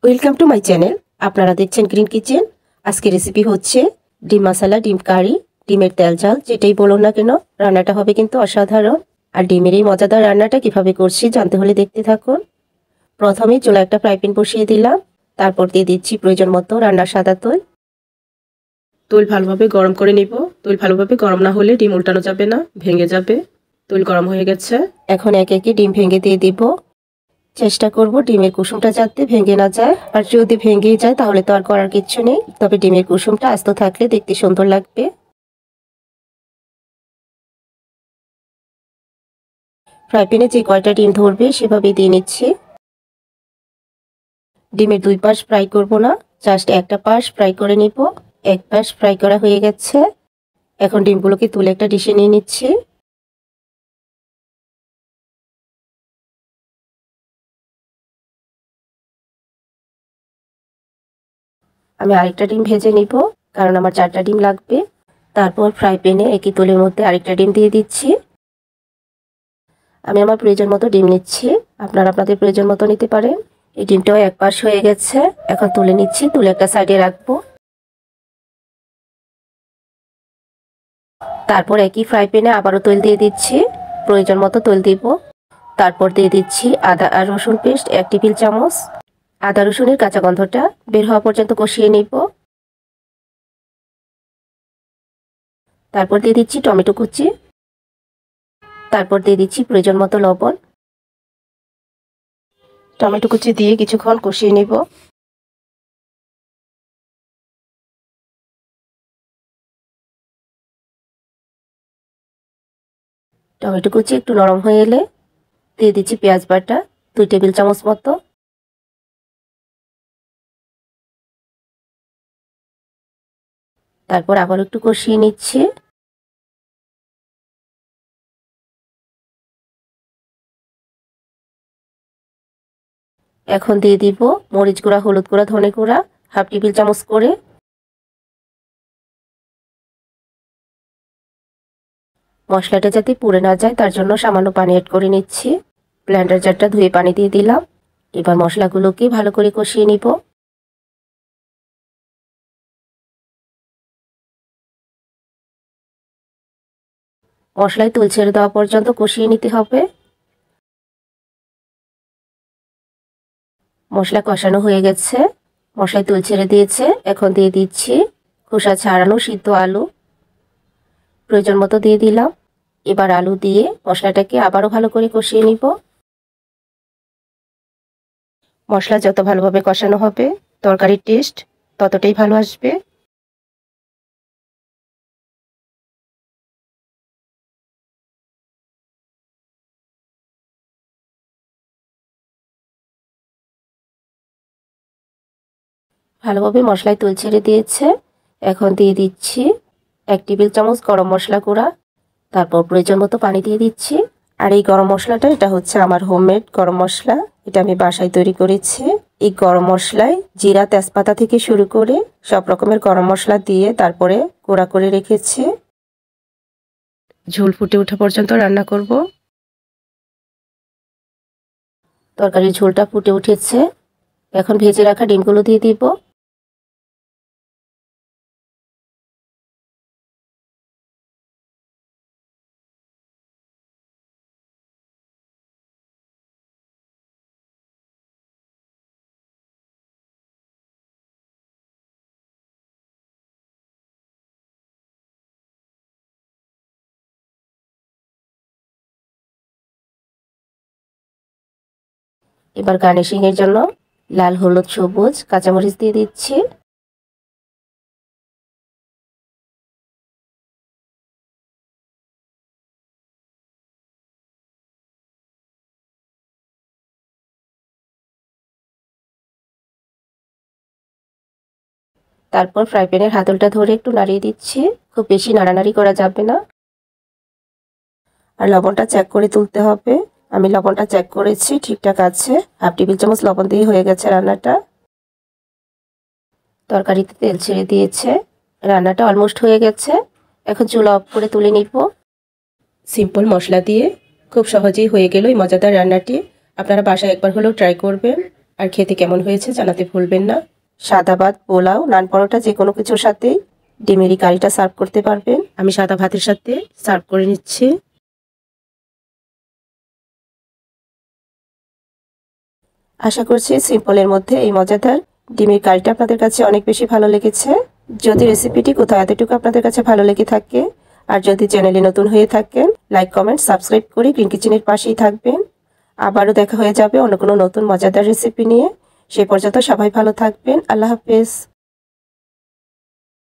Welcome to my channel. আপনারা দেখছেন green kitchen. আজকে রেসিপি হচ্ছে ডিম মশলা, ডিম কারি, ডিমের তেল ঝাল, যেটাই বলুন না কেন রান্নাটা হবে কিন্তু অসাধারণ। আর ডিমের এই মজাদার রান্নাটা কিভাবে করছি জানতে হলে দেখতে থাকুন। প্রথমে চুলা একটা ফ্রাই প্যান বসিয়ে দিলাম, তারপর দিয়ে দিচ্ছি প্রয়োজন মতো রান্নার সাদা তেল। তেল ভালোভাবে গরম করে নিব। তেল ভালোভাবে গরম না হলে ডিম উল্টানো যাবে না, ভেঙে যাবে। তেল গরম হয়ে গেছে, এখন একে একে ডিম ভেঙে দিয়ে দিব। চেষ্টা করব ডিমের কুসুমটা যাতে ভেঙে না যায়, আর যদি ভেঙেই যায় তাহলে তো আর করার কিচ্ছু নেই। তবে ডিমের কুসুমটা আস্ত থাকলে দেখতে সুন্দর লাগবে। ফ্রাই প্যানে যে কয়টা ডিম ধরবে সেভাবেই দিয়ে নিচ্ছি। ডিমের দুই পাশ ফ্রাই করব না, জাস্ট একটা পাশ ফ্রাই করে নিব। এক পাশ ফ্রাই করা হয়ে গেছে, এখন ডিমগুলোকে তুলে একটা ডিশে নিয়ে নিচ্ছি। আমি আরেকটা ডিম ভেজে নিব, কারণ আমার 4টা ডিম লাগবে। তারপর ফ্রাই প্যানে একই তেলের মধ্যে আরেকটা ডিম দিয়ে দিচ্ছি। আমি আমার প্রয়োজন মতো ডিম নিচ্ছি, আপনারা আপনাদের প্রয়োজন মতো নিতে পারেন। এই ডিমটাও এক পাশ হয়ে গেছে, এখন তুলে নিচ্ছি, তুলে একটা সাইডে রাখবো। তারপর একই ফ্রাই প্যানে আবারও তেল দিয়ে দিচ্ছি, প্রয়োজন মতো তেল দিব। তারপর দিয়ে দিচ্ছি আদা আর রসুন পেস্ট 1 টেবিল চামচ। আদা রসুনের কাঁচা গন্ধটা বের হওয়া পর্যন্ত কষিয়ে নিব। তারপর দিয়ে দিচ্ছি টমেটো কুচি। তারপর দিয়ে দিচ্ছি প্রয়োজন মতো লবণ। টমেটো কুচি দিয়ে কিছুক্ষণ কষিয়ে নিব। টমেটো কুচি একটু নরম হয়ে এলে দিয়ে দিচ্ছি পেঁয়াজ বাটা 2 টেবিল চামচ মতো। তারপর আবার একটু কষিয়ে নিচ্ছি। এখন দিয়ে দিব মরিচ গুঁড়া, হলুদ গুঁড়া, ধনে গুঁড়া 1/2 টেবিল চামচ করে। মশলাটা যাতে পুড়ে না যায় তার জন্য সামান্য পানি অ্যাড করে নিচ্ছি। ব্লেন্ডার জারটা ধুয়ে পানি দিয়ে দিলাম। এবার মশলাগুলোকে ভালো করে কষিয়ে নিব। মশলায় তেল ছেড়ে দেওয়া পর্যন্ত কষিয়ে নিতে হবে। মশলা কষানো হয়ে গেছে, মশলায় তেল ছেড়ে দিয়েছে। এখন দিয়ে দিচ্ছি খোসা ছাড়ানো সিদ্ধ আলু, প্রয়োজন মতো দিয়ে দিলাম। এবার আলু দিয়ে মশলাটাকে আবারও ভালো করে কষিয়ে নিব। মশলা যত ভালোভাবে কষানো হবে তরকারির টেস্ট ততটাই ভালো আসবে। ভালোভাবে মশলায় তেল ছেড়ে দিয়েছে, এখন দিয়ে দিচ্ছি 1 টেবিল চামচ গরম মশলা গুঁড়া। তারপর প্রয়োজন মতো পানি দিয়ে দিচ্ছি। আর এই গরম মশলাটা এটা হচ্ছে আমার হোমমেড গরম মশলা, এটা আমি বাসায় তৈরি করেছি। এই গরম মশলায় জিরা, তেজপাতা থেকে শুরু করে সব রকমের গরম মশলা দিয়ে তারপরে গুঁড়া করে রেখেছি। ঝোল ফুটে ওঠা পর্যন্ত রান্না করব। তরকারির ঝোলটা ফুটে উঠেছে, এখন ভেজে রাখা ডিমগুলো দিয়ে দিব। এবার গার্নিশিং এর জন্য লাল, হলুদ, সবুজ কাঁচামরিচ দিয়ে দিচ্ছি। তারপর ফ্রাই প্যানের হাতলটা ধরে একটু নাড়িয়ে দিচ্ছি, খুব বেশি নাড়ানাড়ি করা যাবে না। আর লবণটা চেক করে তুলতে হবে। আমি লবণটা চেক করেছি, ঠিকঠাক আছে। 1/2 টেবিল চামচ লবণ দিয়ে হয়ে গেছে রান্নাটা। তরকারিতে তেল ছেড়ে দিয়েছে, রান্নাটা অলমোস্ট হয়ে গেছে। এখন চুলা অফ করে তুলে নিব। সিম্পল মশলা দিয়ে খুব সহজেই হয়ে গেল এই মজাদার রান্নাটি। আপনারা বাসায় একবার হলেও ট্রাই করবেন। আর খেতে কেমন হয়েছে জানাতে ভুলবেন না। সাদা ভাত, পোলাও, নান, পরোটা যে কোনো কিছুর সাথেই ডিমের এই কারিটা সার্ভ করতে পারবেন। আমি সাদা ভাতের সাথে সার্ভ করে নিচ্ছি। আশা করছি সিম্পলের মধ্যে এই মজাদার ডিমের কারিটা আপনাদের কাছে অনেক বেশি ভালো লেগেছে। যদি রেসিপিটি কোথাও এতটুকু আপনাদের কাছে ভালো লেগে থাকে, আর যদি চ্যানেলে নতুন হয়ে থাকেন, লাইক, কমেন্ট, সাবস্ক্রাইব করে গ্রিন কিচেনের পাশেই থাকবেন। আবারও দেখা হয়ে যাবে অন্য কোনো নতুন মজাদার রেসিপি নিয়ে। সে পর্যন্ত সবাই ভালো থাকবেন। আল্লাহ হাফেজ।